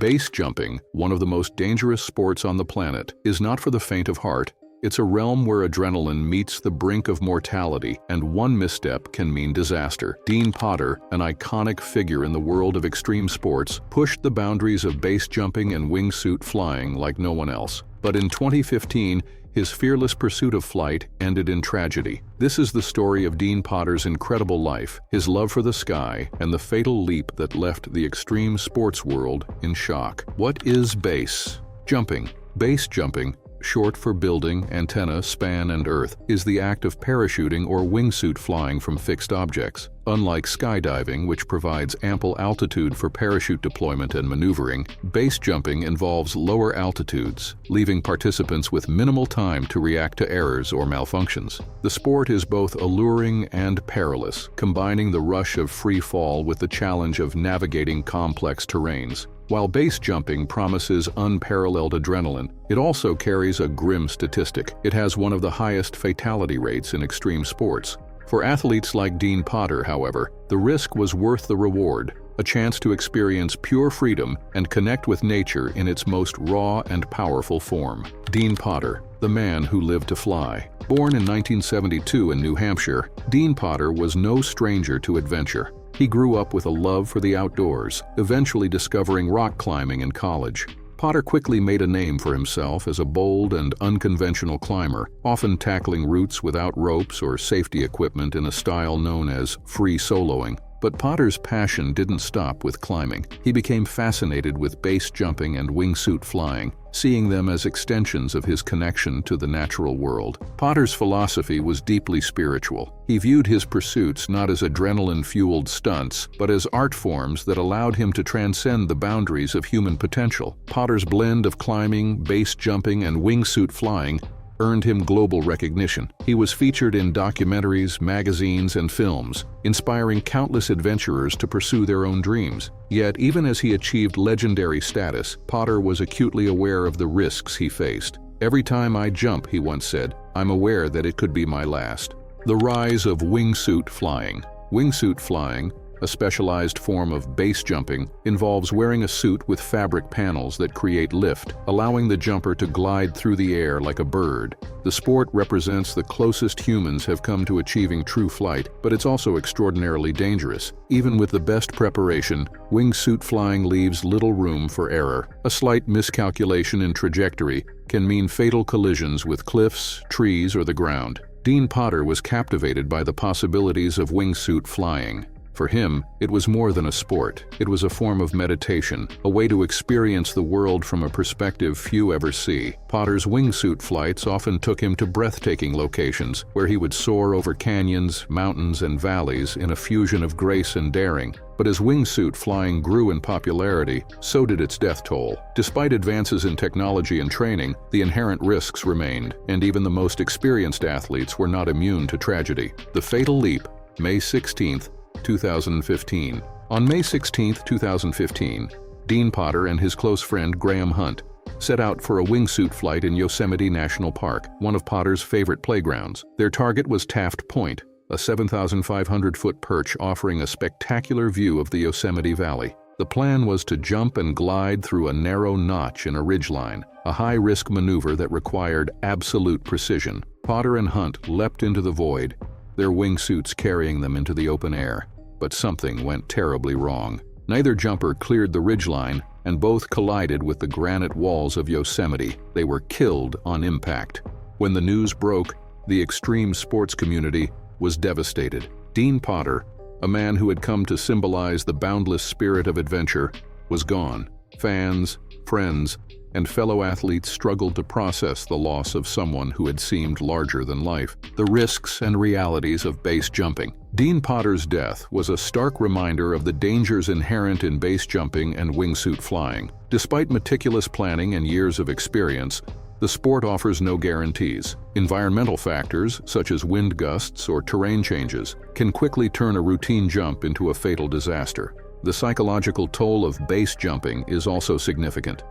Base jumping, one of the most dangerous sports on the planet, is not for the faint of heart. It's a realm where adrenaline meets the brink of mortality, and one misstep can mean disaster. Dean Potter, an iconic figure in the world of extreme sports, pushed the boundaries of base jumping and wingsuit flying like no one else. But in 2015, his fearless pursuit of flight ended in tragedy. This is the story of Dean Potter's incredible life, his love for the sky, and the fatal leap that left the extreme sports world in shock. What is base jumping? Base jumping, short for building, antenna, span, and earth, is the act of parachuting or wingsuit flying from fixed objects. Unlike skydiving, which provides ample altitude for parachute deployment and maneuvering, base jumping involves lower altitudes, leaving participants with minimal time to react to errors or malfunctions. The sport is both alluring and perilous, combining the rush of free fall with the challenge of navigating complex terrains. While base jumping promises unparalleled adrenaline, it also carries a grim statistic. It has one of the highest fatality rates in extreme sports. For athletes like Dean Potter, however, the risk was worth the reward, a chance to experience pure freedom and connect with nature in its most raw and powerful form. Dean Potter, the man who lived to fly. Born in 1972 in New Hampshire, Dean Potter was no stranger to adventure. He grew up with a love for the outdoors, eventually discovering rock climbing in college. Potter quickly made a name for himself as a bold and unconventional climber, often tackling routes without ropes or safety equipment in a style known as free soloing. But Potter's passion didn't stop with climbing. He became fascinated with base jumping and wingsuit flying, seeing them as extensions of his connection to the natural world. Potter's philosophy was deeply spiritual. He viewed his pursuits not as adrenaline-fueled stunts, but as art forms that allowed him to transcend the boundaries of human potential. Potter's blend of climbing, base jumping, and wingsuit flying earned him global recognition. He was featured in documentaries, magazines, and films, inspiring countless adventurers to pursue their own dreams. Yet, even as he achieved legendary status, Potter was acutely aware of the risks he faced. "Every time I jump," he once said, "I'm aware that it could be my last." The rise of wingsuit flying. Wingsuit flying, a specialized form of base jumping, involves wearing a suit with fabric panels that create lift, allowing the jumper to glide through the air like a bird. The sport represents the closest humans have come to achieving true flight, but it's also extraordinarily dangerous. Even with the best preparation, wingsuit flying leaves little room for error. A slight miscalculation in trajectory can mean fatal collisions with cliffs, trees, or the ground. Dean Potter was captivated by the possibilities of wingsuit flying. For him, it was more than a sport. It was a form of meditation, a way to experience the world from a perspective few ever see. Potter's wingsuit flights often took him to breathtaking locations, where he would soar over canyons, mountains, and valleys in a fusion of grace and daring. But as wingsuit flying grew in popularity, so did its death toll. Despite advances in technology and training, the inherent risks remained, and even the most experienced athletes were not immune to tragedy. The fatal leap, May 16, 2015. On May 16, 2015, Dean Potter and his close friend Graham Hunt set out for a wingsuit flight in Yosemite National Park, one of Potter's favorite playgrounds. Their target was Taft Point, a 7,500-foot perch offering a spectacular view of the Yosemite Valley. The plan was to jump and glide through a narrow notch in a ridgeline, a high-risk maneuver that required absolute precision. Potter and Hunt leapt into the void, their wingsuits carrying them into the open air. But something went terribly wrong. Neither jumper cleared the ridgeline, and both collided with the granite walls of Yosemite. They were killed on impact. When the news broke, the extreme sports community was devastated. Dean Potter, a man who had come to symbolize the boundless spirit of adventure, was gone. Fans, friends, and fellow athletes struggled to process the loss of someone who had seemed larger than life. The risks and realities of base jumping. Dean Potter's death was a stark reminder of the dangers inherent in base jumping and wingsuit flying. Despite meticulous planning and years of experience, the sport offers no guarantees. Environmental factors, such as wind gusts or terrain changes, can quickly turn a routine jump into a fatal disaster. The psychological toll of base jumping is also significant.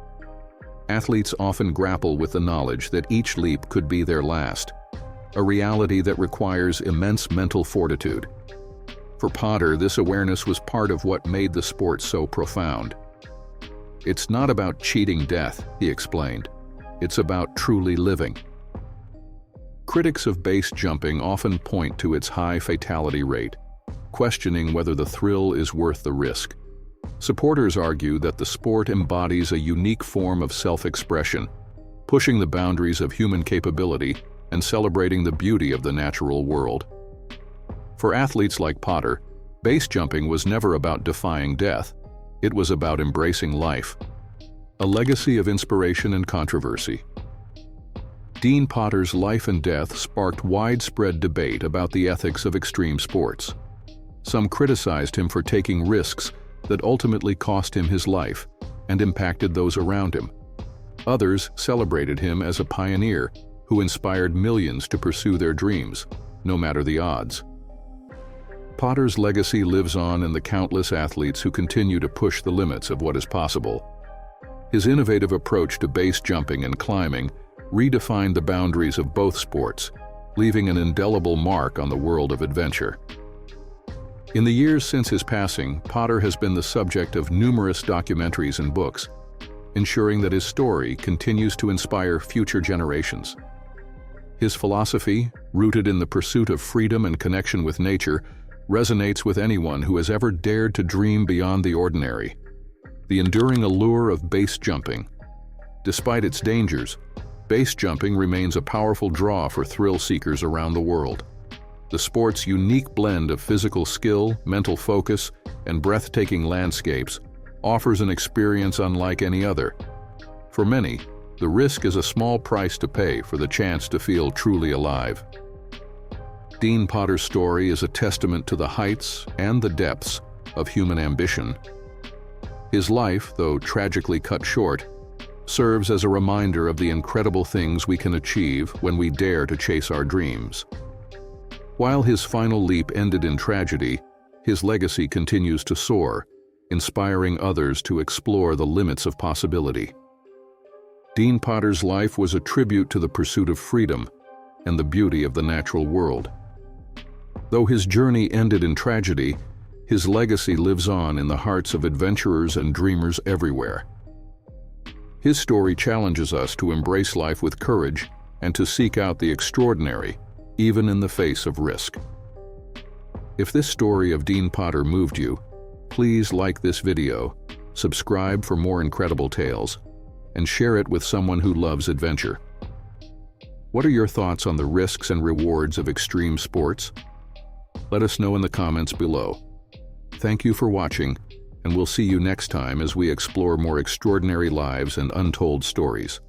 Athletes often grapple with the knowledge that each leap could be their last, a reality that requires immense mental fortitude. For Potter, this awareness was part of what made the sport so profound. "It's not about cheating death," he explained. "It's about truly living." Critics of base jumping often point to its high fatality rate, questioning whether the thrill is worth the risk. Supporters argue that the sport embodies a unique form of self-expression, pushing the boundaries of human capability and celebrating the beauty of the natural world. For athletes like Potter, base jumping was never about defying death. It was about embracing life, a legacy of inspiration and controversy. Dean Potter's life and death sparked widespread debate about the ethics of extreme sports. Some criticized him for taking risks that ultimately cost him his life and impacted those around him. Others celebrated him as a pioneer who inspired millions to pursue their dreams, no matter the odds. Potter's legacy lives on in the countless athletes who continue to push the limits of what is possible. His innovative approach to base jumping and climbing redefined the boundaries of both sports, leaving an indelible mark on the world of adventure. In the years since his passing, Potter has been the subject of numerous documentaries and books, ensuring that his story continues to inspire future generations. His philosophy, rooted in the pursuit of freedom and connection with nature, resonates with anyone who has ever dared to dream beyond the ordinary. The enduring allure of base jumping. Despite its dangers, base jumping remains a powerful draw for thrill seekers around the world. The sport's unique blend of physical skill, mental focus, and breathtaking landscapes offers an experience unlike any other. For many, the risk is a small price to pay for the chance to feel truly alive. Dean Potter's story is a testament to the heights and the depths of human ambition. His life, though tragically cut short, serves as a reminder of the incredible things we can achieve when we dare to chase our dreams. While his final leap ended in tragedy, his legacy continues to soar, inspiring others to explore the limits of possibility. Dean Potter's life was a tribute to the pursuit of freedom and the beauty of the natural world. Though his journey ended in tragedy, his legacy lives on in the hearts of adventurers and dreamers everywhere. His story challenges us to embrace life with courage and to seek out the extraordinary, even in the face of risk. If this story of Dean Potter moved you, please like this video, subscribe for more incredible tales, and share it with someone who loves adventure. What are your thoughts on the risks and rewards of extreme sports? Let us know in the comments below. Thank you for watching, and we'll see you next time as we explore more extraordinary lives and untold stories.